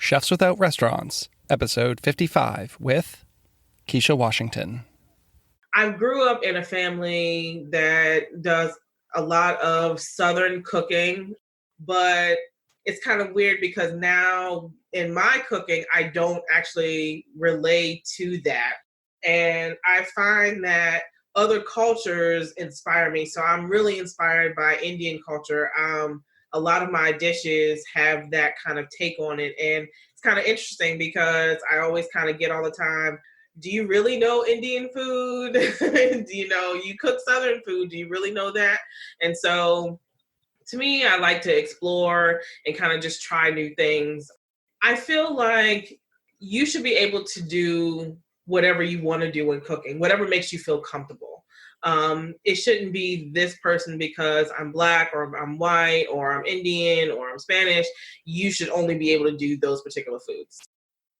Chefs Without Restaurants, episode 55 with Kisha Washington. I grew up in a family that does a lot of Southern cooking, but it's kind of weird because now in my cooking, I don't actually relate to that. And I find that other cultures inspire me. So I'm really inspired by Indian culture. A lot of my dishes have that kind of take on it. And it's kind of interesting because I always kind of get all the time, do you really know Indian food? Do you know, you cook Southern food? Do you really know that? And so to me, I like to explore and kind of just try new things. I feel like you should be able to do whatever you want to do when cooking, whatever makes you feel comfortable. It shouldn't be this person because I'm Black or I'm white or I'm Indian or I'm Spanish. You should only be able to do those particular foods.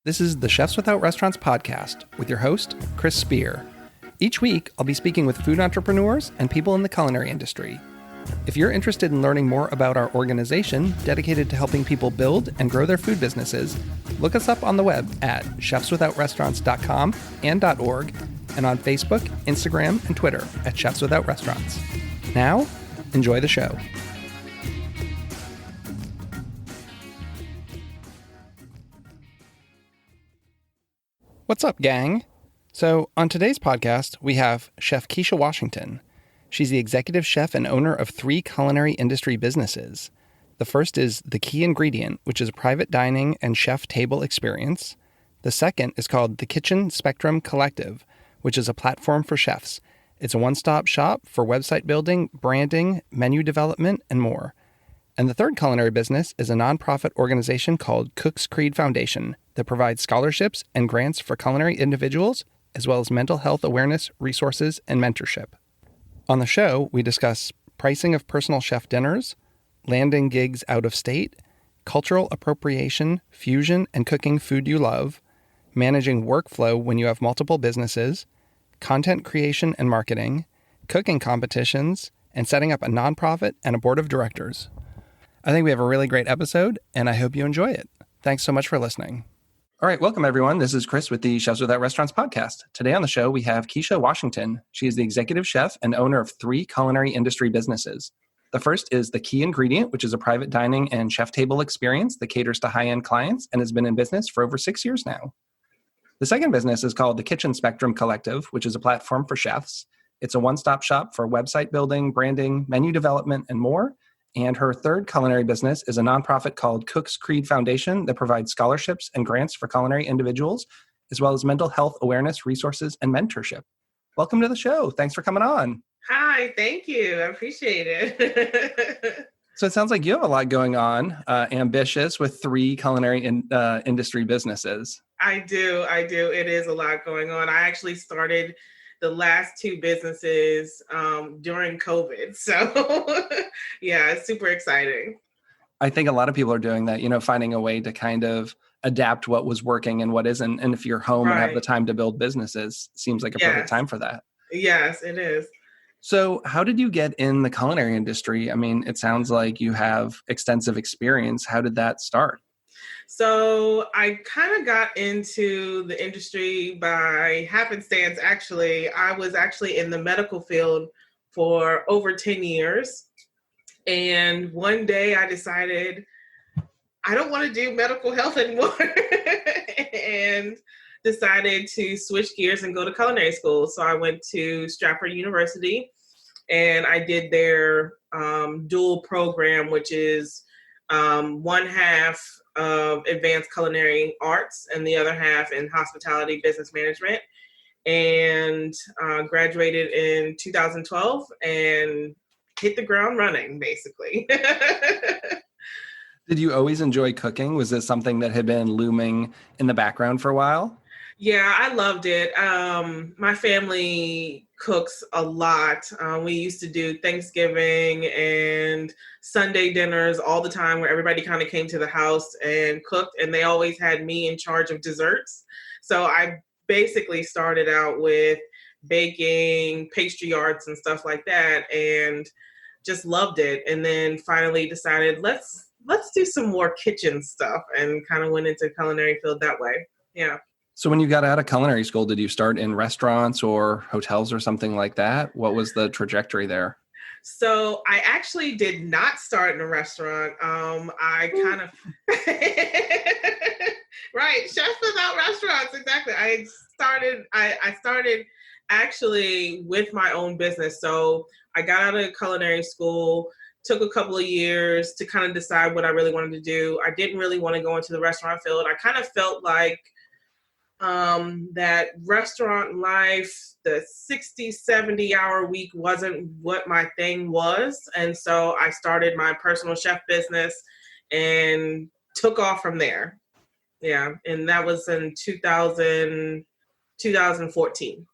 This is the Chefs Without Restaurants podcast with your host, Chris Spear. Each week, I'll be speaking with food entrepreneurs and people in the culinary industry. If you're interested in learning more about our organization dedicated to helping people build and grow their food businesses, look us up on the web at chefswithoutrestaurants.com and .org, and on Facebook, Instagram, and Twitter at Chefs Without Restaurants. Now, enjoy the show. What's up, gang? So, on today's podcast, we have Chef Kisha Washington. She's the executive chef and owner of 3 culinary industry businesses. The first is The Key Ingredient, which is a private dining and chef table experience. The second is called The Kitchen Spectrum Collective, which is a platform for chefs. It's a one-stop shop for website building, branding, menu development, and more. And the third culinary business is a nonprofit organization called Cook's Creed Foundation that provides scholarships and grants for culinary individuals, as well as mental health awareness, resources, and mentorship. On the show, we discuss pricing of personal chef dinners, landing gigs out of state, cultural appropriation, fusion and cooking food you love, managing workflow when you have multiple businesses, content creation and marketing, cooking competitions, and setting up a nonprofit and a board of directors. I think we have a really great episode, and I hope you enjoy it. Thanks so much for listening. All right, welcome everyone. This is Chris with the Chefs Without Restaurants podcast. Today on the show, we have Kisha Washington. She is the executive chef and owner of 3 culinary industry businesses. The first is The Key Ingredient, which is a private dining and chef table experience that caters to high-end clients and has been in business for over 6 years now. The second business is called The Kitchen Spectrum Collective, which is a platform for chefs. It's a one-stop shop for website building, branding, menu development, and more. And her third culinary business is a nonprofit called Cook's Creed Foundation that provides scholarships and grants for culinary individuals, as well as mental health awareness, resources, and mentorship. Welcome to the show. Thanks for coming on. Hi, thank you. I appreciate it. So it sounds like you have a lot going on, ambitious with 3 culinary industry businesses. I do. It is a lot going on. I actually started the last 2 businesses during COVID. So yeah, it's super exciting. I think a lot of people are doing that, finding a way to kind of adapt what was working and what isn't. And if you're home and have the time to build businesses, seems like a perfect time for that. Yes, it is. So how did you get in the culinary industry? I mean, it sounds like you have extensive experience. How did that start? So I kind of got into the industry by happenstance, actually. I was actually in the medical field for over 10 years. And one day I decided I don't want to do medical health anymore and decided to switch gears and go to culinary school. So I went to Stratford University and I did their dual program, which is one half of advanced culinary arts and the other half in hospitality business management, and graduated in 2012 and hit the ground running, basically. Did you always enjoy cooking? Was this something that had been looming in the background for a while? Yeah, I loved it. My family cooks a lot. We used to do Thanksgiving and Sunday dinners all the time where everybody kind of came to the house and cooked, and they always had me in charge of desserts. So I basically started out with baking, pastry arts and stuff like that, and just loved it. And then finally decided, let's let's do some more kitchen stuff, and kind of went into culinary field that way. Yeah. So when you got out of culinary school, did you start in restaurants or hotels or something like that? What was the trajectory there? So I actually did not start in a restaurant. I kind of right, chefs without restaurants. Exactly. I started actually with my own business. So I got out of culinary school, took a couple of years to kind of decide what I really wanted to do. I didn't really want to go into the restaurant field. I kind of felt like that restaurant life, the 60, 70-hour week wasn't what my thing was. And so I started my personal chef business and took off from there. Yeah. And that was in 2014.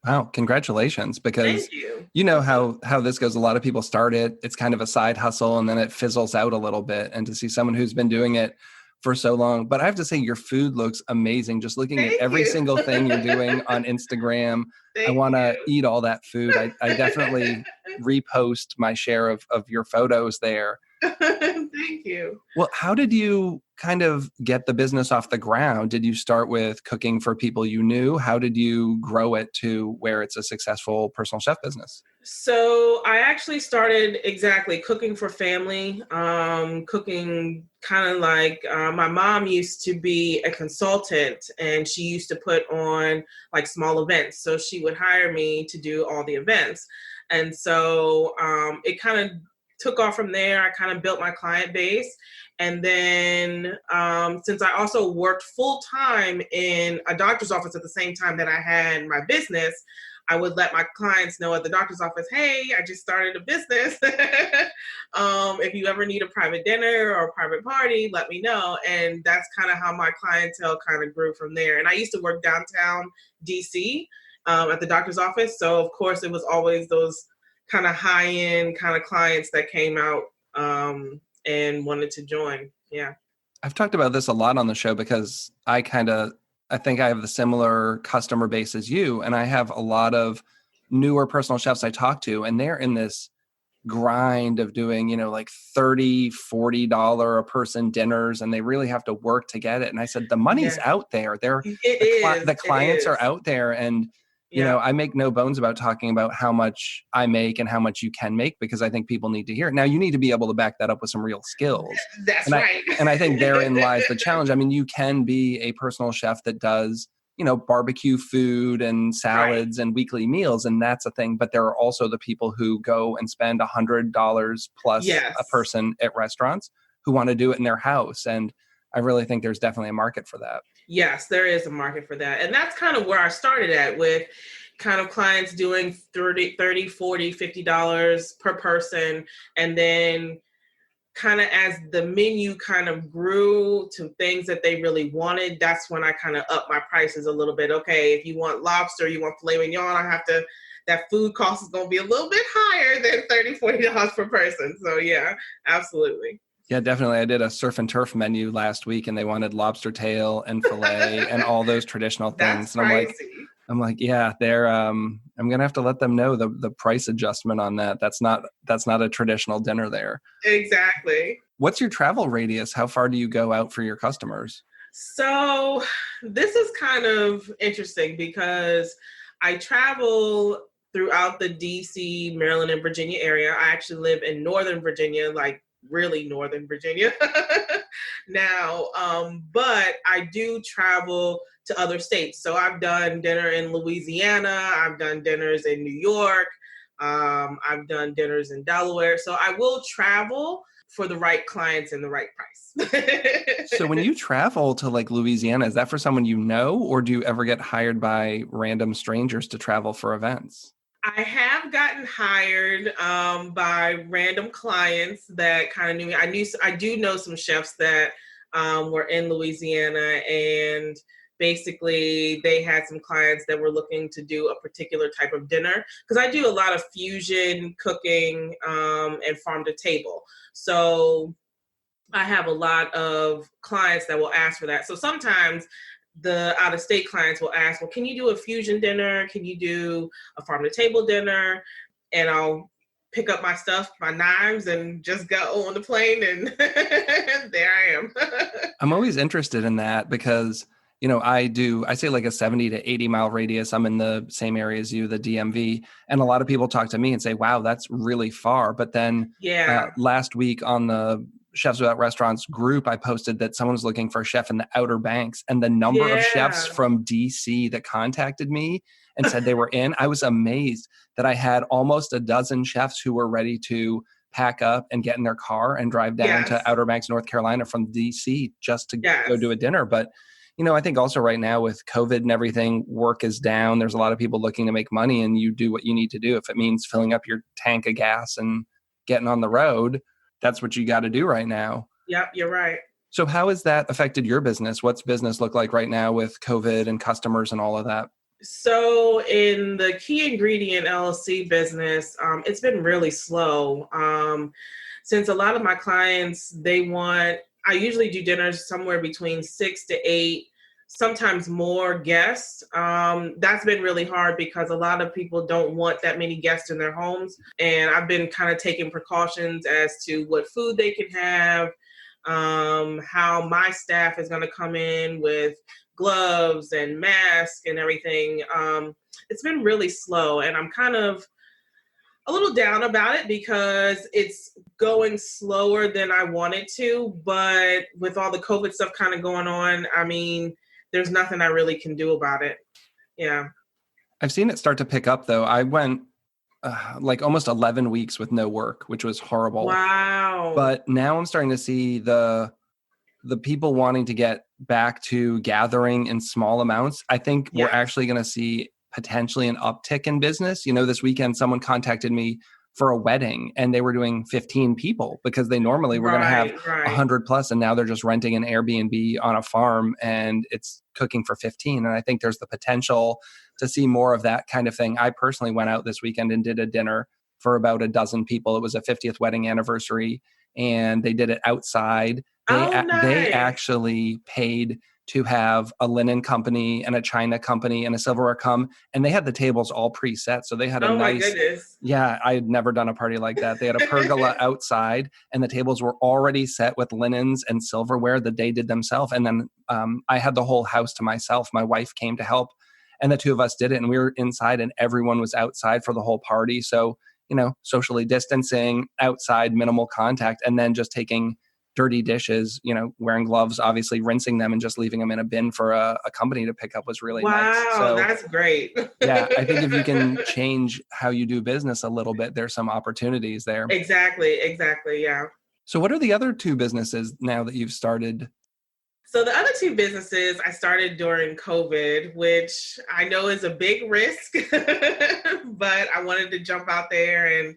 Wow, congratulations. Because Thank you. you know how this goes. A lot of people start it, it's kind of a side hustle, and then it fizzles out a little bit. And to see someone who's been doing it for so long. But I have to say, your food looks amazing. Just looking at Thank every you. single thing you're doing on Instagram, I Thank want to you. eat all that food. I definitely repost my share of your photos there. Thank you. Well, how did you kind of get the business off the ground? Did you start with cooking for people you knew? How did you grow it to where it's a successful personal chef business? So I actually started exactly cooking for family, cooking kind of like my mom used to be a consultant, and she used to put on like small events. So she would hire me to do all the events. And so it kind of took off from there. I kind of built my client base. And then since I also worked full time in a doctor's office at the same time that I had my business, I would let my clients know at the doctor's office, hey, I just started a business. If you ever need a private dinner or a private party, let me know. And that's kind of how my clientele kind of grew from there. And I used to work downtown DC at the doctor's office. So of course it was always those kind of high-end kind of clients that came out and wanted to join. Yeah. I've talked about this a lot on the show because I think I have the similar customer base as you. And I have a lot of newer personal chefs I talk to, and they're in this grind of doing, like $30, $40 a person dinners, and they really have to work to get it. And I said, the money's Yeah. out there. The clients are out there. And, I make no bones about talking about how much I make and how much you can make, because I think people need to hear it. Now, you need to be able to back that up with some real skills. That's and right. And I think therein lies the challenge. I mean, you can be a personal chef that does, barbecue food and salads and weekly meals, and that's a thing. But there are also the people who go and spend $100 plus a person at restaurants who want to do it in their house. And I really think there's definitely a market for that. Yes, there is a market for that. And that's kind of where I started at, with kind of clients doing $30, $40, $50 per person. And then kind of as the menu kind of grew to things that they really wanted, that's when I kind of upped my prices a little bit. Okay, if you want lobster, you want filet mignon, that food cost is going to be a little bit higher than $30, $40 per person. So yeah, absolutely. Yeah, definitely. I did a surf and turf menu last week, and they wanted lobster tail and filet and all those traditional things. That's and crazy. I'm like, yeah, I'm gonna have to let them know the price adjustment on that. That's not a traditional dinner there. Exactly. What's your travel radius? How far do you go out for your customers? So this is kind of interesting because I travel throughout the DC, Maryland, and Virginia area. I actually live in Northern Virginia, like really Northern Virginia now. But I do travel to other states. So I've done dinner in Louisiana. I've done dinners in New York. I've done dinners in Delaware. So I will travel for the right clients and the right price. So when you travel to like Louisiana, is that for someone you know, or do you ever get hired by random strangers to travel for events? I have gotten hired by random clients that kind of knew me. I do know some chefs that were in Louisiana, and basically they had some clients that were looking to do a particular type of dinner, because I do a lot of fusion cooking and farm to table. So I have a lot of clients that will ask for that. So sometimes the out-of-state clients will ask, well, can you do a fusion dinner? Can you do a farm-to-table dinner? And I'll pick up my stuff, my knives, and just go on the plane, and there I am. I'm always interested in that because, I say like a 70 to 80 mile radius. I'm in the same area as you, the DMV. And a lot of people talk to me and say, wow, that's really far. But then Yeah. last week on the Chefs Without Restaurants group, I posted that someone was looking for a chef in the Outer Banks, and the number of chefs Yeah. from DC that contacted me and said they were in, I was amazed that I had almost a dozen chefs who were ready to pack up and get in their car and drive down Yes. to Outer Banks, North Carolina from DC just to Yes. go do a dinner. But, I think also right now with COVID and everything, work is down. There's a lot of people looking to make money, and you do what you need to do. If it means filling up your tank of gas and getting on the road, that's what you got to do right now. Yep, you're right. So how has that affected your business? What's business look like right now with COVID and customers and all of that? So in the Key Ingredient LLC business, it's been really slow. Since a lot of my clients, I usually do dinners somewhere between 6 to 8, sometimes more guests. That's been really hard because a lot of people don't want that many guests in their homes. And I've been kind of taking precautions as to what food they can have, how my staff is going to come in with gloves and masks and everything. It's been really slow, and I'm kind of a little down about it because it's going slower than I wanted to. But with all the COVID stuff kind of going on, I mean, there's nothing I really can do about it. Yeah. I've seen it start to pick up though. I went like almost 11 weeks with no work, which was horrible. Wow. But now I'm starting to see the people wanting to get back to gathering in small amounts. I think we're actually going to see potentially an uptick in business. This weekend, someone contacted me for a wedding and they were doing 15 people because they normally were going to have 100 plus. And now they're just renting an Airbnb on a farm and it's cooking for 15. And I think there's the potential to see more of that kind of thing. I personally went out this weekend and did a dinner for about a dozen people. It was a 50th wedding anniversary and they did it outside. They actually paid to have a linen company and a china company and a silverware come, and they had the tables all preset. So they had a my goodness. Yeah, I had never done a party like that. They had a pergola outside and the tables were already set with linens and silverware that they did themselves. And then I had the whole house to myself. My wife came to help and the two of us did it, and we were inside and everyone was outside for the whole party. So, socially distancing, outside, minimal contact, and then just taking dirty dishes, wearing gloves, obviously rinsing them and just leaving them in a bin for a company to pick up was really nice. Wow, that's great. Yeah, I think if you can change how you do business a little bit, there's some opportunities there. Exactly, yeah. So what are the other two businesses now that you've started? So the other two businesses I started during COVID, which I know is a big risk, but I wanted to jump out there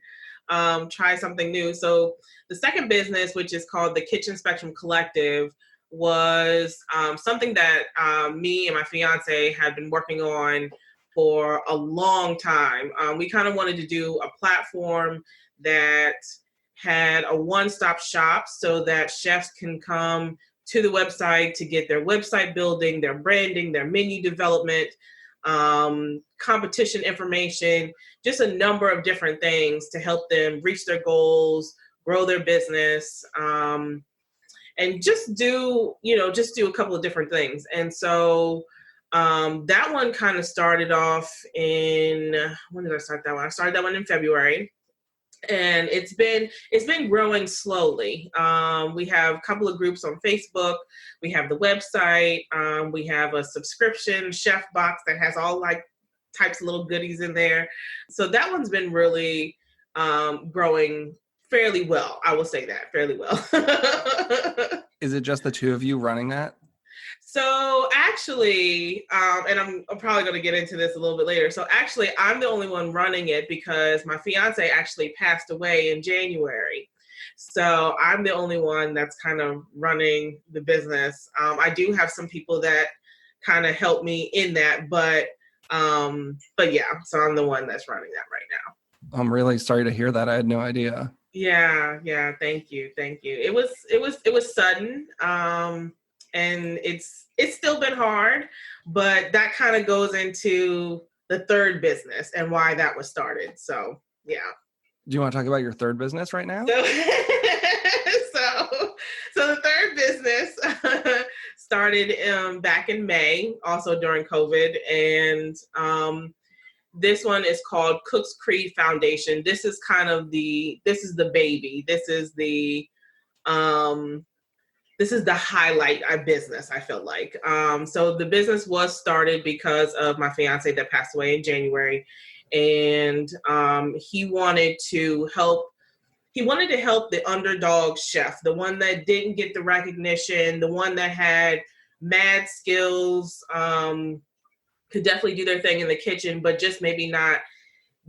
and try something new. So the second business, which is called the Kitchen Spectrum Collective, was something that me and my fiance had been working on for a long time. We kind of wanted to do a platform that had a one-stop shop so that chefs can come to the website to get their website building, their branding, their menu development, competition information, just a number of different things to help them reach their goals, grow their business, and just do a couple of different things. And so that one kind of started off when did I start that one? I started that one in February. And it's been growing slowly. We have a couple of groups on Facebook. We have the website. We have a subscription chef box that has all types of little goodies in there. So that one's been really growing fairly well. I will say that, fairly well. Is it just the two of you running that? So actually, and I'm probably going to get into this a little bit later. So actually, I'm the only one running it because my fiance actually passed away in January. So I'm the only one that's kind of running the business. I do have some people that kind of help me in that, but yeah, so I'm the one that's running that right now. I'm really sorry to hear that. I had no idea. Yeah. Thank you. It was sudden. And it's still been hard, but that kind of goes into the third business and why that was started. So, yeah. Do you want to talk about your third business right now? So, so the third business started back in May, also during COVID, and this one is called Cook's Creed Foundation. This is the baby. This is the highlight of business, I feel like. So the business was started because of my fiance that passed away in January, and he wanted to help the underdog chef, the one that didn't get the recognition, the one that had mad skills, could definitely do their thing in the kitchen, but just maybe not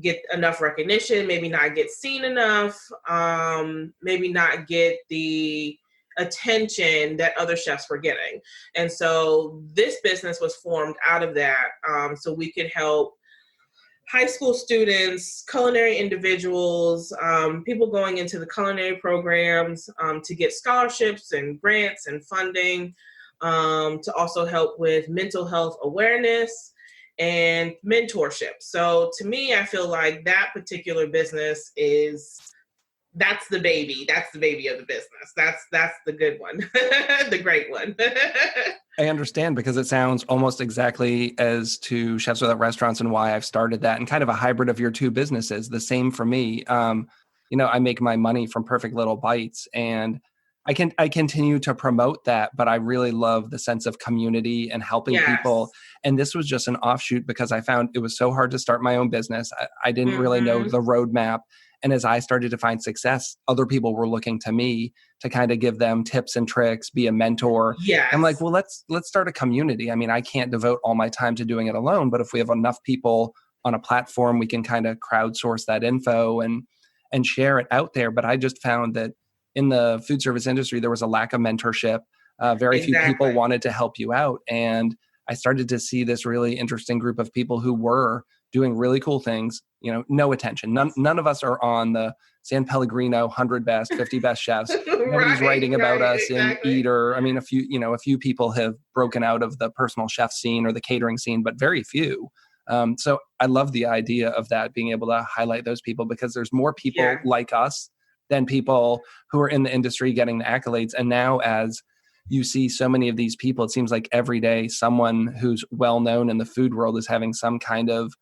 get enough recognition, maybe not get seen enough, maybe not get the attention that other chefs were getting. And so this business was formed out of that, so we could help high school students, culinary individuals, people going into the culinary programs to get scholarships and grants and funding, to also help with mental health awareness and mentorship. So to me, I feel like that particular business that's the baby of the business. That's the good one, the great one. I understand, because it sounds almost exactly as to Chefs Without Restaurants and why I've started that, and kind of a hybrid of your two businesses. The same for me. I make my money from Perfect Little Bites, and I continue to promote that, but I really love the sense of community and helping people. And this was just an offshoot because I found it was so hard to start my own business. I didn't really know the roadmap. And as I started to find success, other people were looking to me to kind of give them tips and tricks, be a mentor. Yes. I'm like, well, let's start a community. I mean, I can't devote all my time to doing it alone, but if we have enough people on a platform, we can kind of crowdsource that info and share it out there. But I just found that in the food service industry, there was a lack of mentorship. Very few people wanted to help you out. And I started to see this really interesting group of people who were doing really cool things, no attention. None of us are on the San Pellegrino 100 best, 50 best chefs. Nobody's writing about us in Eater. I mean, a few people have broken out of the personal chef scene or the catering scene, but very few. So I love the idea of that, being able to highlight those people, because there's more people like us than people who are in the industry getting the accolades. And now, as you see so many of these people, it seems like every day someone who's well known in the food world is having some kind of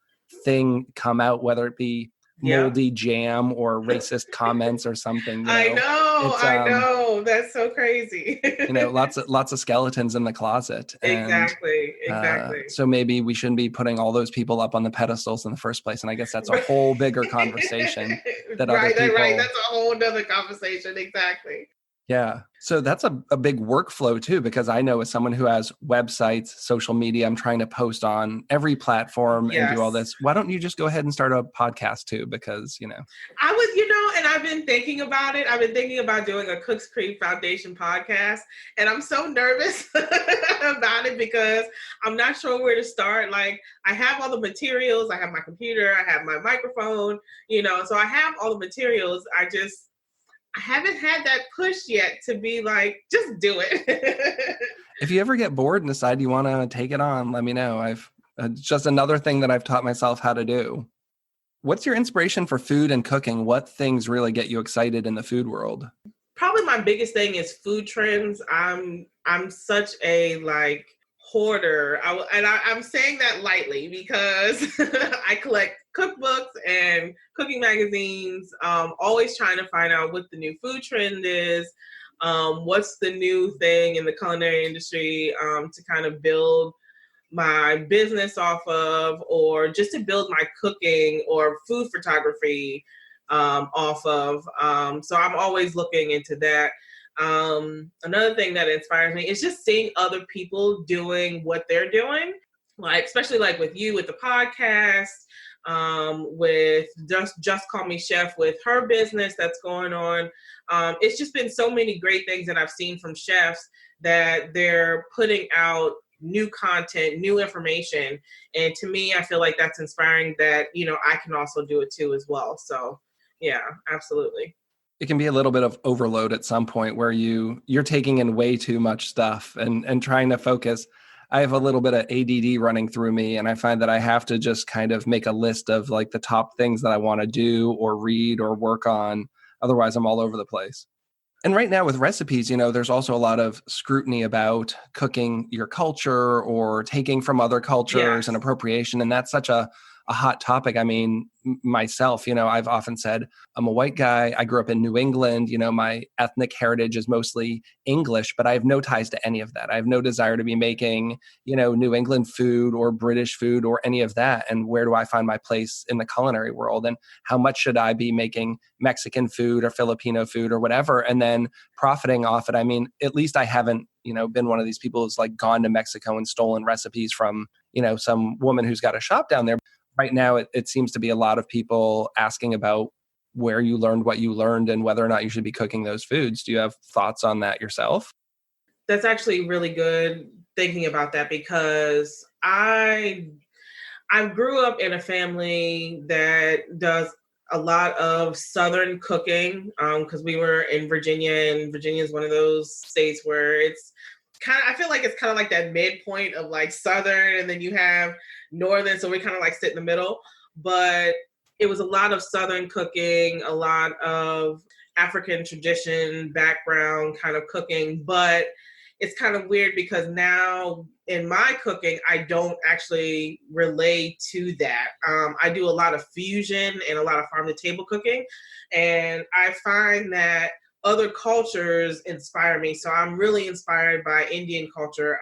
thing come out, whether it be moldy jam or racist comments or something. I know. That's so crazy. Lots of skeletons in the closet. Exactly. So maybe we shouldn't be putting all those people up on the pedestals in the first place. And I guess that's a whole bigger conversation that other people. Right. That's a whole nother conversation. Exactly. Yeah. So that's a big workflow too, because I know as someone who has websites, social media, I'm trying to post on every platform and do all this. Why don't you just go ahead and start a podcast too? Because, I was, and I've been thinking about it. I've been thinking about doing a Cook's Creed Foundation podcast, and I'm so nervous about it because I'm not sure where to start. Like, I have all the materials. I have my computer. I have my microphone, so I have all the materials. I haven't had that push yet to be like, just do it. If you ever get bored and decide you want to take it on, let me know. I've just another thing that I've taught myself how to do. What's your inspiration for food and cooking? What things really get you excited in the food world? Probably my biggest thing is food trends. I'm such a hoarder. I'm saying that lightly because I collect cookbooks and cooking magazines, always trying to find out what the new food trend is, what's the new thing in the culinary industry, to kind of build my business off of, or just to build my cooking or food photography off of. So I'm always looking into that. Another thing that inspires me is just seeing other people doing what they're doing, especially with you with the podcast, with just Call Me Chef with her business that's going on. It's just been so many great things that I've seen from chefs that they're putting out new content, new information. And to me, I feel like that's inspiring that, I can also do it too as well. So yeah, absolutely. It can be a little bit of overload at some point where you're taking in way too much stuff and trying to focus. I have a little bit of ADD running through me, and I find that I have to just kind of make a list of like the top things that I want to do or read or work on. Otherwise, I'm all over the place. And right now with recipes, there's also a lot of scrutiny about cooking your culture or taking from other cultures Yes. and appropriation. And that's such a hot topic. I mean, myself, I've often said I'm a white guy. I grew up in New England. My ethnic heritage is mostly English, but I have no ties to any of that. I have no desire to be making, New England food or British food or any of that. And where do I find my place in the culinary world? And how much should I be making Mexican food or Filipino food or whatever, and then profiting off it? I mean, at least I haven't, been one of these people who's like gone to Mexico and stolen recipes from, some woman who's got a shop down there. Right now, it seems to be a lot of people asking about where you learned what you learned and whether or not you should be cooking those foods. Do you have thoughts on that yourself? That's actually really good thinking about that, because I grew up in a family that does a lot of Southern cooking, because we were in Virginia, and Virginia is one of those states where it's I feel like it's kind of like that midpoint of like Southern, and then you have Northern, so we kind of like sit in the middle. But it was a lot of Southern cooking, a lot of African tradition background kind of cooking. But it's kind of weird because now in my cooking, I don't actually relate to that. I do a lot of fusion and a lot of farm to table cooking. And I find that other cultures inspire me. So I'm really inspired by Indian culture.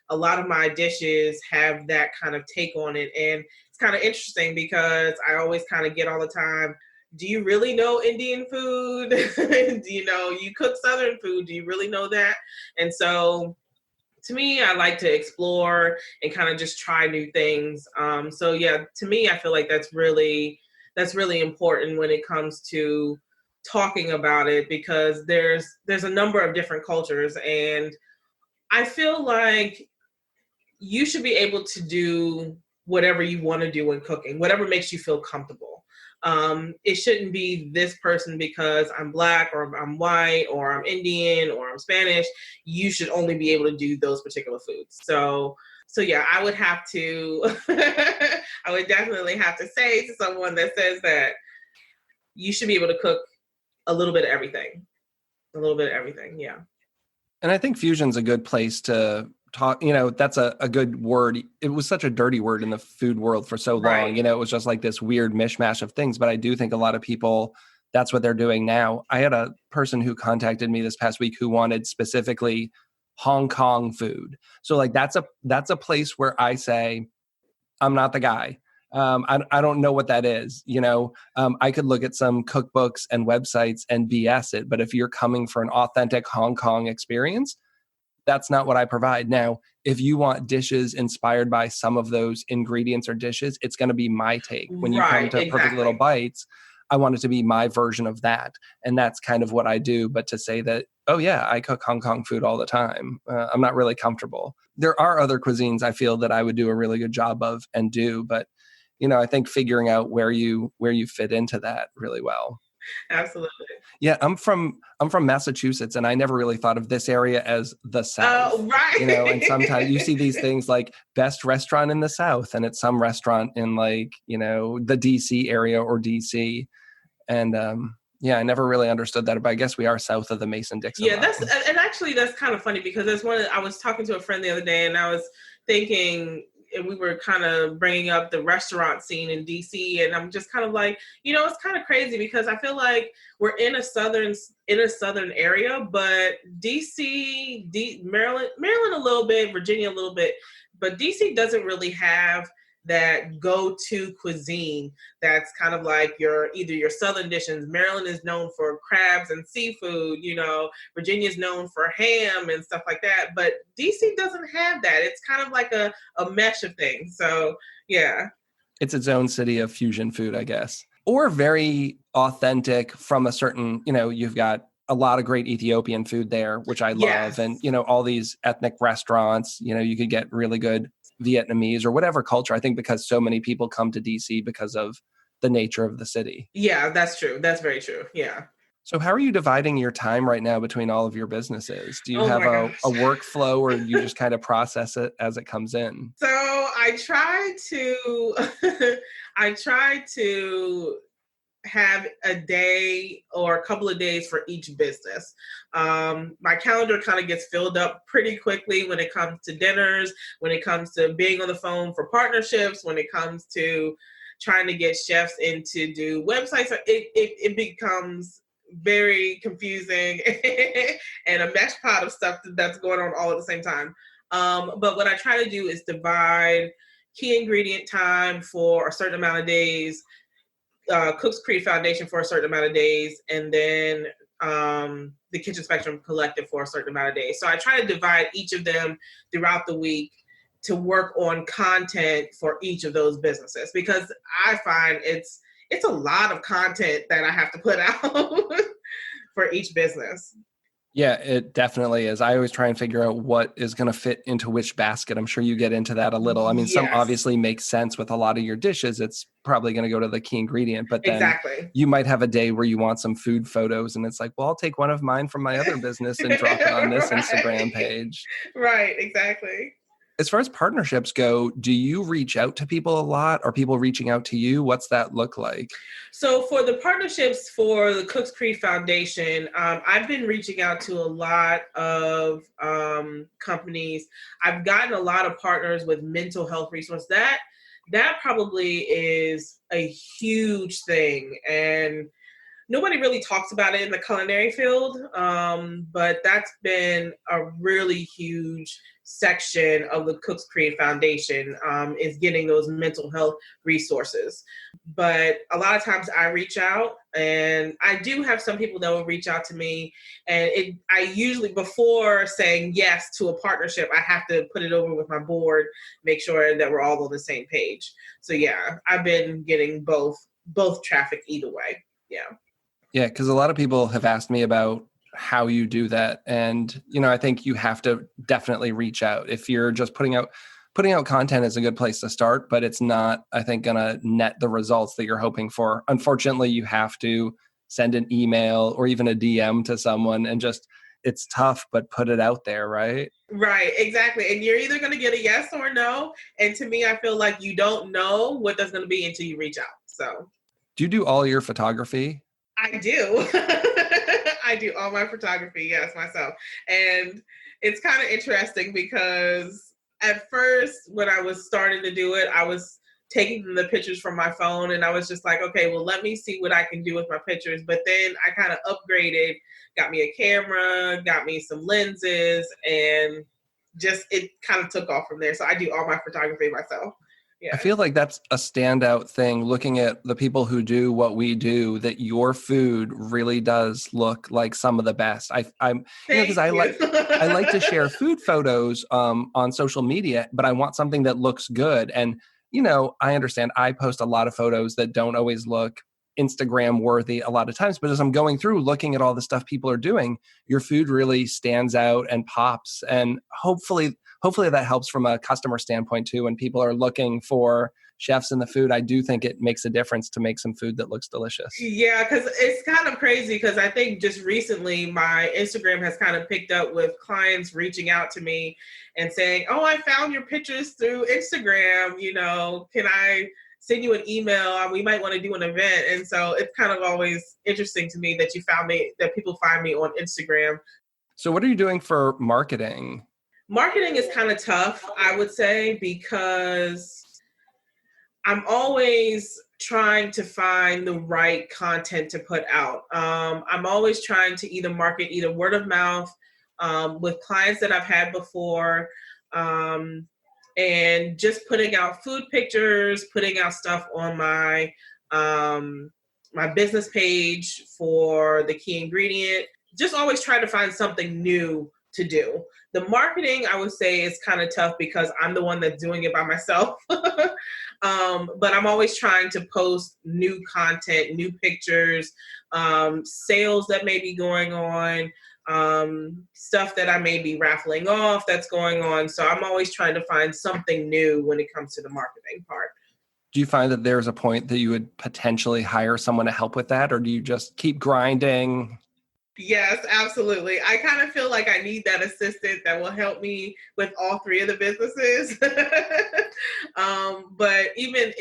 A lot of my dishes have that kind of take on it. And it's kind of interesting because I always kind of get all the time, do you really know Indian food? Do you cook Southern food? Do you really know that? And so to me, I like to explore and kind of just try new things. So yeah, to me, I feel like that's really important when it comes to talking about it, because there's a number of different cultures, and I feel like you should be able to do whatever you want to do when cooking, whatever makes you feel comfortable. It shouldn't be this person because I'm Black or I'm white or I'm Indian or I'm Spanish. You should only be able to do those particular foods. So yeah, I would have to, I would definitely have to say to someone that says that you should be able to cook a little bit of everything. Yeah. And I think fusion's a good place to talk. That's a good word. It was such a dirty word in the food world for so long. Right. It was just like this weird mishmash of things. But I do think a lot of people, that's what they're doing now. I had a person who contacted me this past week who wanted specifically Hong Kong food. So like that's a place where I say, I'm not the guy. I don't know what that is. I could look at some cookbooks and websites and BS it, but if you're coming for an authentic Hong Kong experience, that's not what I provide. Now, if you want dishes inspired by some of those ingredients or dishes, it's going to be my take. When you come to Perfect Little Bites, I want it to be my version of that. And that's kind of what I do. But to say that, oh yeah, I cook Hong Kong food all the time, I'm not really comfortable. There are other cuisines I feel that I would do a really good job of and do, but I think figuring out where you fit into that really well. Absolutely. Yeah, I'm from Massachusetts, and I never really thought of this area as the South. Right. And sometimes you see these things like best restaurant in the South, and it's some restaurant in like, the DC area or DC. And yeah, I never really understood that, but I guess we are south of the Mason-Dixon line. And actually that's kind of funny, because I was talking to a friend the other day, and I was thinking, and we were kind of bringing up the restaurant scene in DC, and I'm just kind of like, it's kind of crazy because I feel like we're in a southern area, but Maryland a little bit, Virginia a little bit, but DC doesn't really have that go-to cuisine that's kind of like either your southern dishes. Maryland is known for crabs and seafood, Virginia is known for ham and stuff like that, but DC doesn't have that. It's kind of like a mesh of things. So yeah, it's its own city of fusion food, I guess, or very authentic from a certain, you've got a lot of great Ethiopian food there, which I love. Yes. And, all these ethnic restaurants, you could get really good Vietnamese or whatever culture, I think, because so many people come to DC because of the nature of the city. Yeah, that's true. That's very true. Yeah. So how are you dividing your time right now between all of your businesses? Do you Oh have my a gosh. workflow, or you just kind of process it as it comes in? So I try to I try to have a day or a couple of days for each business. My calendar kind of gets filled up pretty quickly when it comes to dinners, when it comes to being on the phone for partnerships, when it comes to trying to get chefs in to do websites. It becomes very confusing and a mesh pot of stuff that's going on all at the same time. But what I try to do is divide key ingredient time for a certain amount of days, Cook's Creek Foundation for a certain amount of days, and then the Kitchen Spectrum Collective for a certain amount of days. So I try to divide each of them throughout the week to work on content for each of those businesses, because I find it's a lot of content that I have to put out for each business. Yeah, it definitely is. I always try and figure out what is going to fit into which basket. I'm sure you get into that a little. I mean, some Yes, obviously make sense with a lot of your dishes. It's probably going to go to the key ingredient, but then exactly. you might have a day where you want some food photos and it's like, well, I'll take one of mine from my other business and drop it on this Instagram Right. page. Right, exactly. As far as partnerships go, do you reach out to people a lot? Are people reaching out to you? What's that look like? So for the partnerships for the Cooks Creek Foundation, I've been reaching out to a lot of companies. I've gotten a lot of partners with mental health resources. That probably is a huge thing, and nobody really talks about it in the culinary field, but that's been a really huge section of the Cooks Creek Foundation, is getting those mental health resources. But a lot of times I reach out, and I do have some people that will reach out to me, and I usually, before saying yes to a partnership, I have to put it over with my board, make sure that we're all on the same page. So yeah, I've been getting both traffic either way. Yeah. Yeah, because a lot of people have asked me about how you do that. And, I think you have to definitely reach out. If you're just putting out content is a good place to start, but it's not, I think, gonna net the results that you're hoping for. Unfortunately, you have to send an email or even a DM to someone and just it's tough, but put it out there, right? Right, exactly. And you're either going to get a yes or no. And to me, I feel like you don't know what that's going to be until you reach out. So Do you do all your photography? I do. I do all my photography, yes, myself. And it's kind of interesting because at first, when I was starting to do it, I was taking the pictures from my phone, and I was just like, okay, well, let me see what I can do with my pictures. But then I kind of upgraded, got me a camera, got me some lenses, and just it kind of took off from there. So I do all my photography myself. I Yeah. feel like that's a standout thing looking at the people who do what we do, that your food really does look like some of the best. I'm, because Thank you. I like to share food photos on social media, but I want something that looks good. And, I understand I post a lot of photos that don't always look Instagram worthy a lot of times, but as I'm going through looking at all the stuff people are doing, your food really stands out and pops. And hopefully that helps from a customer standpoint too. When people are looking for chefs in the food, I do think it makes a difference to make some food that looks delicious. Yeah, because it's kind of crazy because I think just recently my Instagram has kind of picked up with clients reaching out to me and saying, oh, I found your pictures through Instagram. Can I send you an email? We might want to do an event. And so it's kind of always interesting to me that that people find me on Instagram. So what are you doing for marketing? Marketing is kind of tough, I would say, because I'm always trying to find the right content to put out. I'm always trying to either market either word of mouth, with clients that I've had before, and just putting out food pictures, putting out stuff on my business page for the key ingredient. Just always trying to find something new to do. The marketing, I would say, is kind of tough because I'm the one that's doing it by myself. But I'm always trying to post new content, new pictures, sales that may be going on, stuff that I may be raffling off that's going on. So I'm always trying to find something new when it comes to the marketing part. Do you find that there's a point that you would potentially hire someone to help with that, or do you just keep grinding? Yes, absolutely. I kind of feel like I need that assistant that will help me with all three of the businesses. But even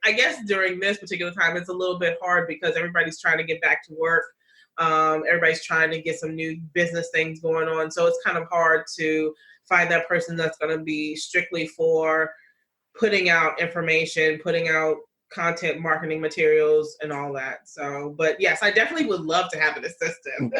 I guess during this particular time, it's a little bit hard because everybody's trying to get back to work. Everybody's trying to get some new business things going on. So it's kind of hard to find that person that's going to be strictly for putting out information, putting out content marketing materials and all that. So, but yes, I definitely would love to have an assistant.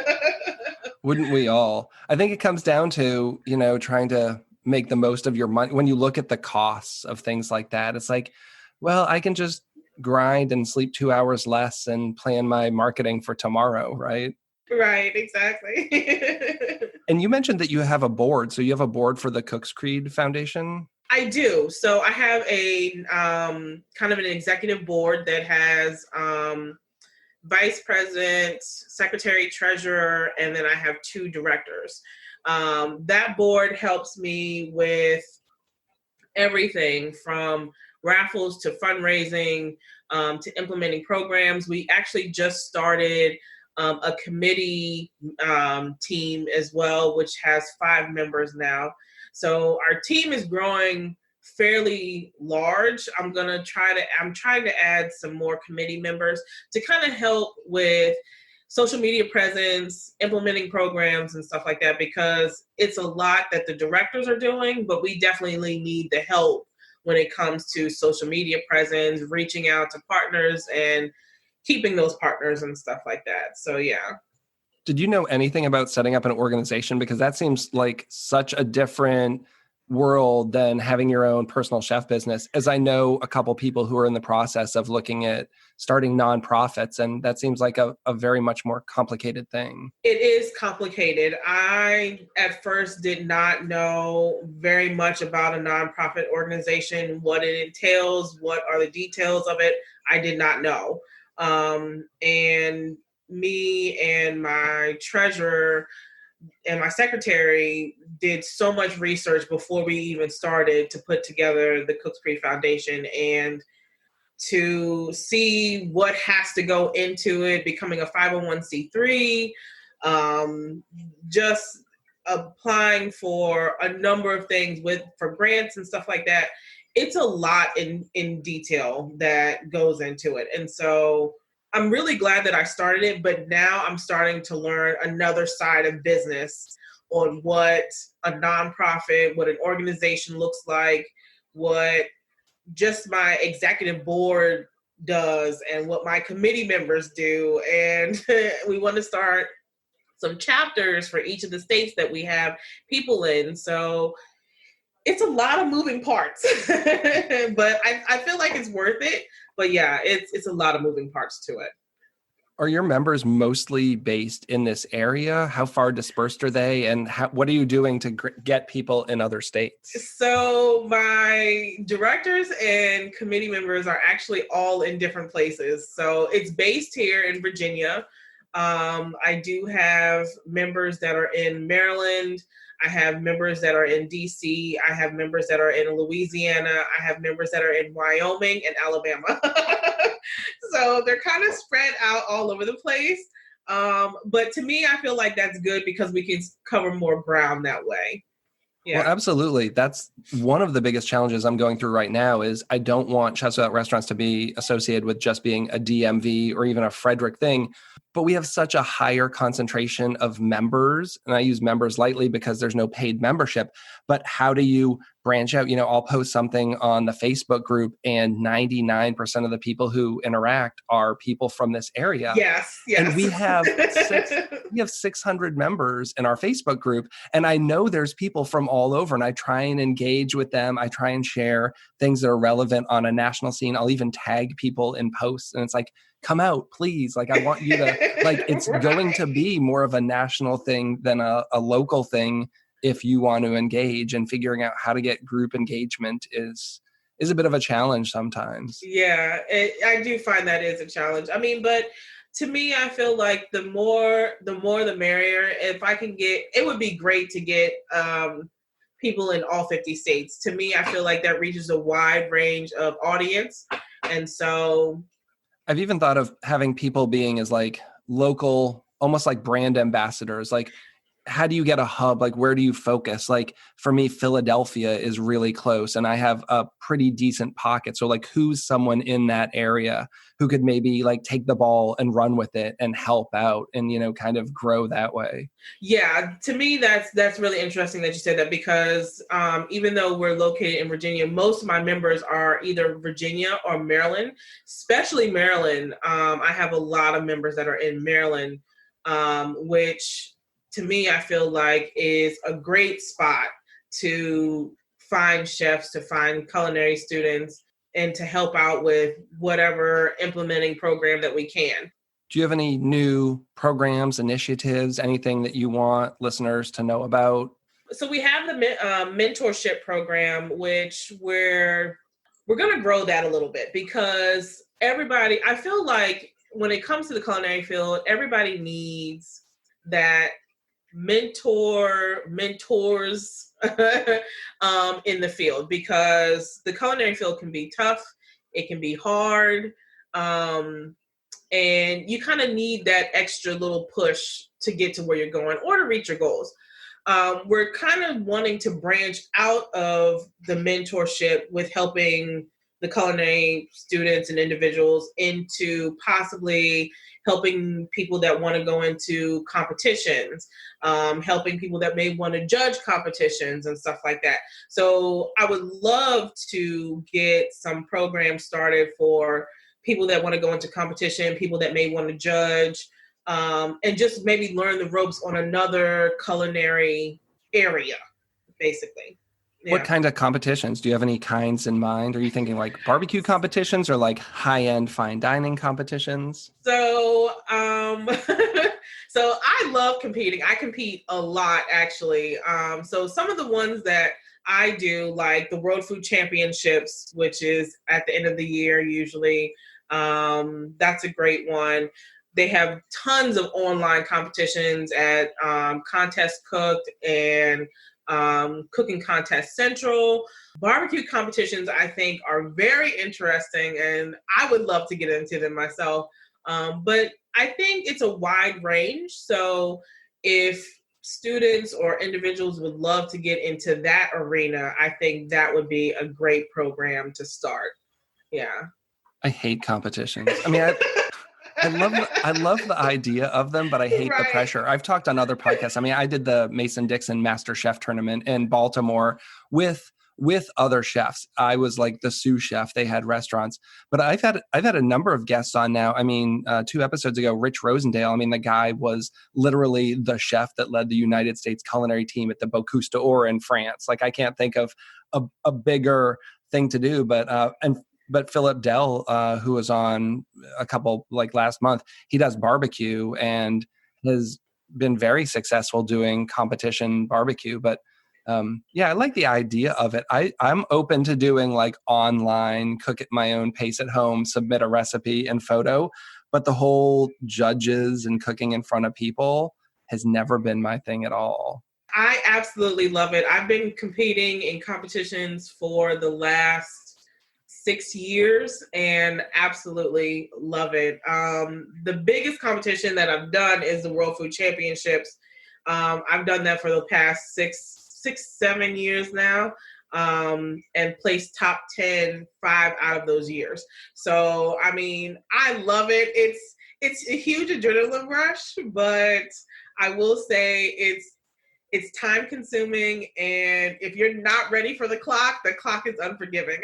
Wouldn't we all? I think it comes down to, trying to make the most of your money. When you look at the costs of things like that, it's like, well, I can just grind and sleep 2 hours less and plan my marketing for tomorrow, right? Right, exactly. And you mentioned that you have a board. So you have a board for the Cook's Creed Foundation? I do. So I have a kind of an executive board that has vice president, secretary, treasurer, and then I have 2 directors. That board helps me with everything from raffles to fundraising to implementing programs. We actually just started a committee team as well, which has 5 members now. So our team is growing fairly large. I'm trying to add some more committee members to kind of help with social media presence, implementing programs and stuff like that, because it's a lot that the directors are doing, but we definitely need the help when it comes to social media presence, reaching out to partners and keeping those partners and stuff like that. So yeah. Did you know anything about setting up an organization? Because that seems like such a different world than having your own personal chef business, as I know a couple people who are in the process of looking at starting nonprofits, and that seems like a very much more complicated thing. It is complicated. I, at first, did not know very much about a nonprofit organization, what it entails, what are the details of it. I did not know. And me and my treasurer and my secretary did so much research before we even started to put together the Cook's Creed Foundation and to see what has to go into it, becoming a 501c3, just applying for a number of things for grants and stuff like that. It's a lot in detail that goes into it. And so I'm really glad that I started it, but now I'm starting to learn another side of business on what a nonprofit, what an organization looks like, what just my executive board does and what my committee members do. And we want to start some chapters for each of the states that we have people in. So it's a lot of moving parts, but I feel like it's worth it. But yeah, it's a lot of moving parts to it. Are your members mostly based in this area? How far dispersed are they? And what are you doing to get people in other states? So my directors and committee members are actually all in different places. So it's based here in Virginia. I do have members that are in Maryland. I have members that are in DC. I have members that are in Louisiana. I have members that are in Wyoming and Alabama. So they're kind of spread out all over the place. But to me, I feel like that's good because we can cover more ground that way. Yeah. Well, absolutely. That's one of the biggest challenges I'm going through right now is I don't want Chefs Without Restaurants to be associated with just being a DMV or even a Frederick thing. But we have such a higher concentration of members, and I use members lightly because there's no paid membership. But how do you branch out? I'll post something on the Facebook group and 99% of the people who interact are people from this area. Yes. And we have 600 members in our Facebook group. And I know there's people from all over, and I try and engage with them. I try and share things that are relevant on a national scene. I'll even tag people in posts, and it's like, come out, please. Like, I want you to, it's right. Going to be more of a national thing than a local thing if you want to engage, and figuring out how to get group engagement is a bit of a challenge sometimes. Yeah, I do find that is a challenge. I mean, but to me, I feel like the more the merrier. If I can it would be great to get people in all 50 states. To me, I feel like that reaches a wide range of audience. And so I've even thought of having people being as like local, almost like brand ambassadors. Like, how do you get a hub? Like, where do you focus? Like, for me, Philadelphia is really close and I have a pretty decent pocket. So like, who's someone in that area who could maybe like take the ball and run with it and help out and, you know, kind of grow that way? yeah, to me, that's really interesting that you said that, because even though we're located in Virginia, most of my members are either Virginia or Maryland, especially Maryland. I have a lot of members that are in Maryland, which to me, I feel like is a great spot to find chefs, to find culinary students, and to help out with whatever implementing program that we can. Do you have any new programs, initiatives, anything that you want listeners to know about? So we have the mentorship program, which we're going to grow that a little bit, because everybody, I feel like when it comes to the culinary field, everybody needs that mentors in the field, because the culinary field can be tough. It can be hard. And you kind of need that extra little push to get to where you're going or to reach your goals. We're kind of wanting to branch out of the mentorship with helping the culinary students and individuals into possibly helping people that want to go into competitions, helping people that may want to judge competitions and stuff like that. So I would love to get some programs started for people that want to go into competition, people that may want to judge, and just maybe learn the ropes on another culinary area, basically. Yeah. What kind of competitions? Do you have any kinds in mind? Are you thinking like barbecue competitions or like high-end fine dining competitions? So, so I love competing. I compete a lot, actually. So some of the ones that I do, like the World Food Championships, which is at the end of the year usually. That's a great one. They have tons of online competitions at Contest Cooked and Cooking Contest Central. Barbecue competitions, I think, are very interesting, and I would love to get into them myself. But I think it's a wide range. So if students or individuals would love to get into that arena, I think that would be a great program to start. Yeah. I hate competitions. I mean, I love the idea of them, but I hate the Right. pressure. I've talked on other podcasts. I mean, I did the Mason-Dixon Master Chef tournament in Baltimore with other chefs. I was like the sous chef. They had restaurants, but I've had a number of guests on now. I mean, 2 episodes ago, Rich Rosendale. I mean, the guy was literally the chef that led the United States culinary team at the Bocuse d'Or in France. Like, I can't think of a bigger thing to do, but Philip Dell, who was on a couple like last month, he does barbecue and has been very successful doing competition barbecue. But yeah, I like the idea of it. I'm open to doing like online, cook at my own pace at home, submit a recipe and photo. But the whole judges and cooking in front of people has never been my thing at all. I absolutely love it. I've been competing in competitions for the last 6 years and absolutely love it. The biggest competition that I've done is the World Food Championships. I've done that for the past six, 7 years now, and placed top 10 5 out of those years. So, I mean, I love it. It's a huge adrenaline rush, but I will say it's time consuming, and if you're not ready for the clock is unforgiving.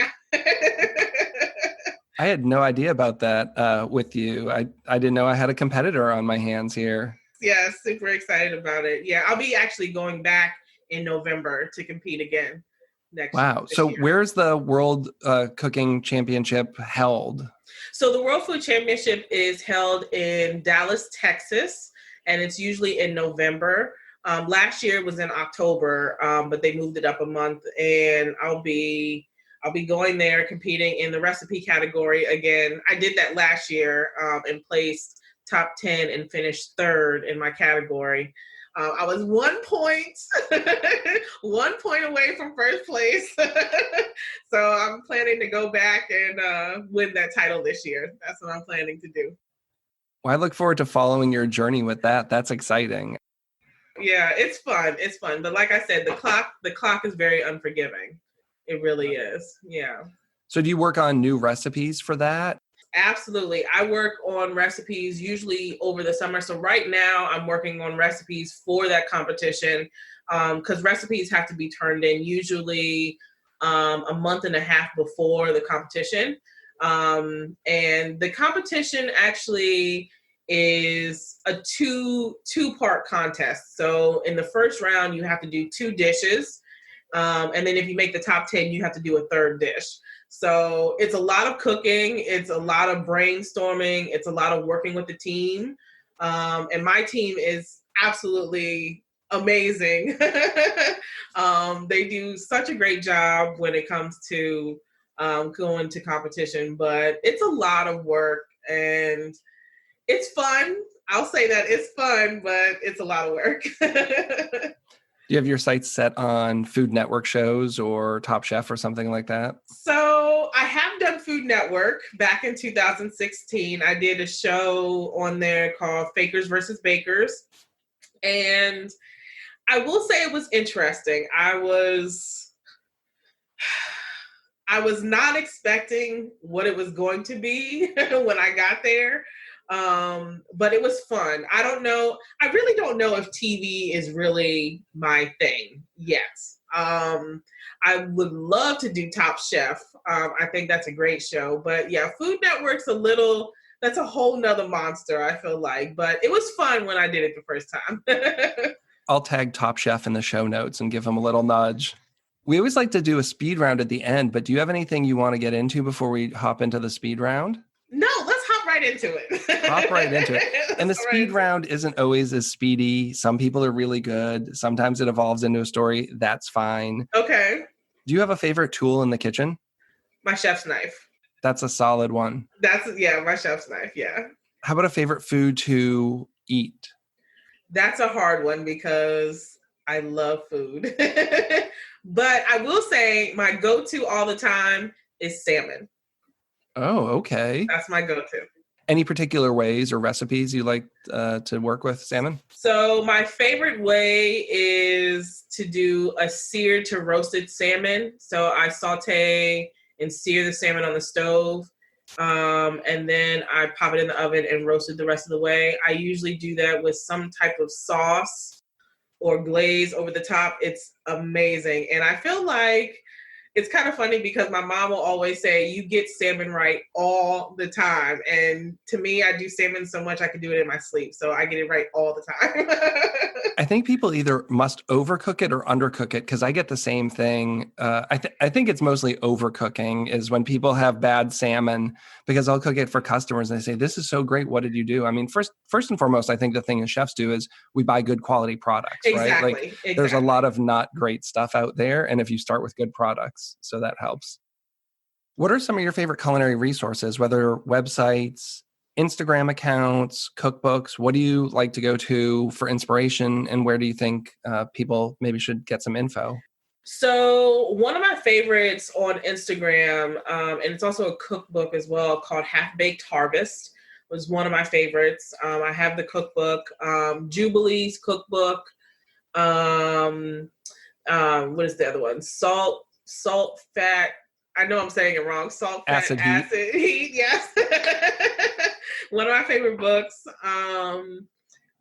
I had no idea about that with you. I didn't know I had a competitor on my hands here. Yeah, super excited about it. Yeah, I'll be actually going back in November to compete again next year. Wow. So where's the World Cooking Championship held? So the World Food Championship is held in Dallas, Texas, and it's usually in November. Last year it was in October, but they moved it up a month, and I'll be going there competing in the recipe category again. I did that last year and placed top 10 and finished third in my category. I was 1 point, 1 point away from first place. So I'm planning to go back and win that title this year. That's what I'm planning to do. Well, I look forward to following your journey with that. That's exciting. Yeah, it's fun. It's fun. But like I said, the clock is very unforgiving. It really is. Yeah. So do you work on new recipes for that? Absolutely. I work on recipes usually over the summer. So right now I'm working on recipes for that competition because recipes have to be turned in usually a month and a half before the competition. And the competition actually is a two-part contest. So in the first round, you have to do 2 dishes. And then if you make the top 10, you have to do a third dish. So it's a lot of cooking. It's a lot of brainstorming. It's a lot of working with the team. And my team is absolutely amazing. They do such a great job when it comes to going to competition, but it's a lot of work and it's fun. I'll say that it's fun, but it's a lot of work. Do you have your sights set on Food Network shows or Top Chef or something like that? So I have done Food Network back in 2016. I did a show on there called Fakers versus Bakers. And I will say it was interesting. I was not expecting what it was going to be when I got there. But it was fun. I don't know. I really don't know if TV is really my thing yet. I would love to do Top Chef. I think that's a great show. But yeah, Food Network's that's a whole nother monster, I feel like. But it was fun when I did it the first time. I'll tag Top Chef in the show notes and give them a little nudge. We always like to do a speed round at the end, but do you have anything you want to get into before we hop into the speed round? No, let's hop right into it. Hop right into it. And the speed round isn't always as speedy. Some people are really good. Sometimes it evolves into a story. That's fine. Okay. Do you have a favorite tool in the kitchen? My chef's knife. That's a solid one. My chef's knife. Yeah. How about a favorite food to eat? That's a hard one because I love food. But I will say my go-to all the time is salmon. Oh, okay. That's my go-to. Any particular ways or recipes you like to work with salmon? So my favorite way is to do a seared to roasted salmon. So I saute and sear the salmon on the stove. And then I pop it in the oven and roast it the rest of the way. I usually do that with some type of sauce or glaze over the top. It's amazing. And I feel like it's kind of funny because my mom will always say, you get salmon right all the time. And to me, I do salmon so much I can do it in my sleep. So I get it right all the time. I think people either must overcook it or undercook it because I get the same thing. I think it's mostly overcooking is when people have bad salmon because I'll cook it for customers and they say, this is so great. What did you do? I mean, first and foremost, I think the thing that chefs do is we buy good quality products, right? Like Exactly. There's a lot of not great stuff out there. And if you start with good products, so that helps. What are some of your favorite culinary resources, whether websites, Instagram accounts, cookbooks? What do you like to go to for inspiration, and where do you think people maybe should get some info? So one of my favorites on Instagram, and it's also a cookbook as well, called Half Baked Harvest, was one of my favorites. I have the cookbook, Jubilee's cookbook. What is the other one? Salt, fat. I know I'm saying it wrong. Salt, fat, acid, heat. Yes. One of my favorite books.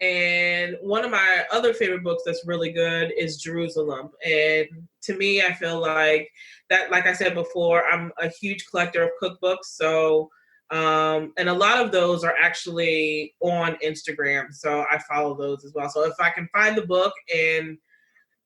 And one of my other favorite books that's really good is Jerusalem. And to me, I feel like that, like I said before, I'm a huge collector of cookbooks. So, and a lot of those are actually on Instagram. So I follow those as well. So if I can find the book and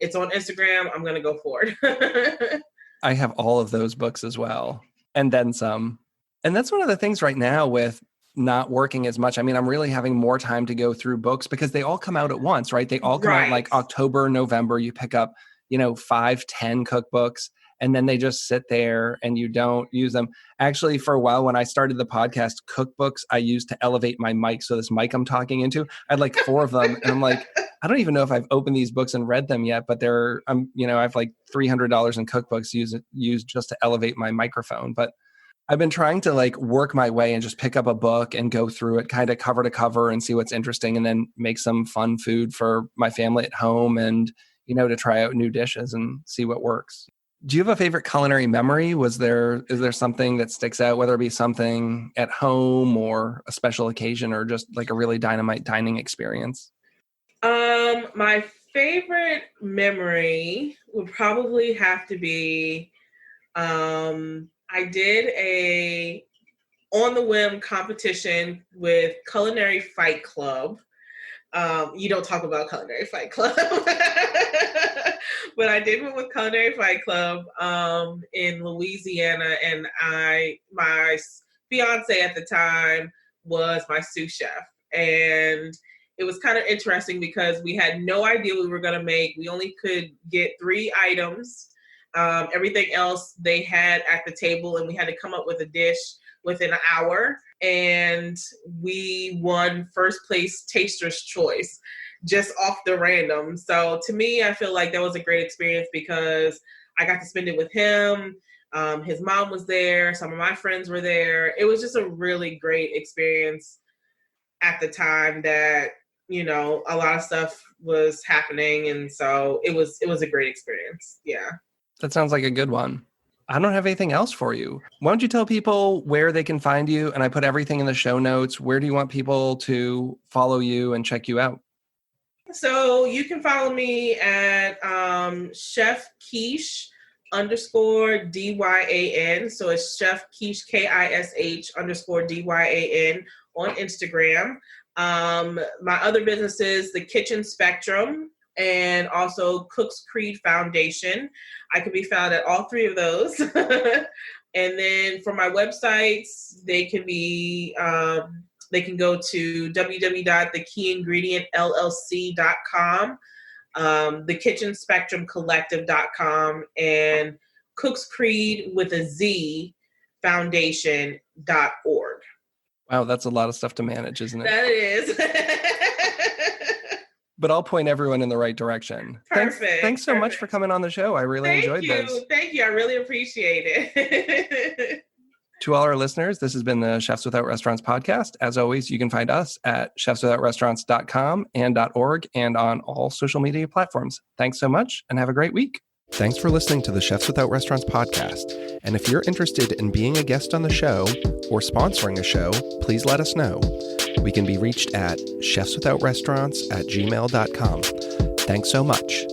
it's on Instagram, I'm going to go for it. I have all of those books as well, and then some. And that's one of the things right now with not working as much. I mean, I'm really having more time to go through books because they all come out at once, right? They all come out like October, November. You pick up, 5, 10 cookbooks, and then they just sit there and you don't use them. Actually, for a while, when I started the podcast, cookbooks I used to elevate my mic. So this mic I'm talking into, I had like 4 of them. And I'm like, I don't even know if I've opened these books and read them yet, but I have like $300 in cookbooks used just to elevate my microphone. But I've been trying to like work my way and just pick up a book and go through it kind of cover to cover and see what's interesting, and then make some fun food for my family at home and, to try out new dishes and see what works. Do you have a favorite culinary memory? Is there something that sticks out, whether it be something at home or a special occasion or just like a really dynamite dining experience? My favorite memory would probably have to be, I did a on the whim competition with Culinary Fight Club. You don't talk about Culinary Fight Club, but I did one with Culinary Fight Club in Louisiana, and my fiance at the time was my sous chef, and it was kind of interesting because we had no idea what we were going to make. We only could get 3 items. Everything else they had at the table, and we had to come up with a dish within an hour. And we won first place Taster's Choice just off the random. So to me, I feel like that was a great experience because I got to spend it with him. His mom was there. Some of my friends were there. It was just a really great experience at the time that, a lot of stuff was happening. And so it was a great experience. Yeah. That sounds like a good one. I don't have anything else for you. Why don't you tell people where they can find you? And I put everything in the show notes. Where do you want people to follow you and check you out? So you can follow me at Chef Kish _DYAN. So it's Chef Kish KISH _DYAN on Instagram. My other businesses, The Kitchen Spectrum, and also Cook's Creed Foundation. I can be found at all 3 of those. And then for my websites, they can go to www.thekeyingredientllc.com, thekitchenspectrumcollective.com, and Cook's Creed with a Z foundation.org. Wow, that's a lot of stuff to manage, isn't it? That is. But I'll point everyone in the right direction. Perfect. Thanks so much for coming on the show. I really enjoyed this. Thank you. I really appreciate it. To all our listeners, this has been the Chefs Without Restaurants podcast. As always, you can find us at chefswithoutrestaurants.com and .org and on all social media platforms. Thanks so much and have a great week. Thanks for listening to the Chefs Without Restaurants podcast. And if you're interested in being a guest on the show or sponsoring a show, please let us know. We can be reached at chefswithoutrestaurants@gmail.com. Thanks so much.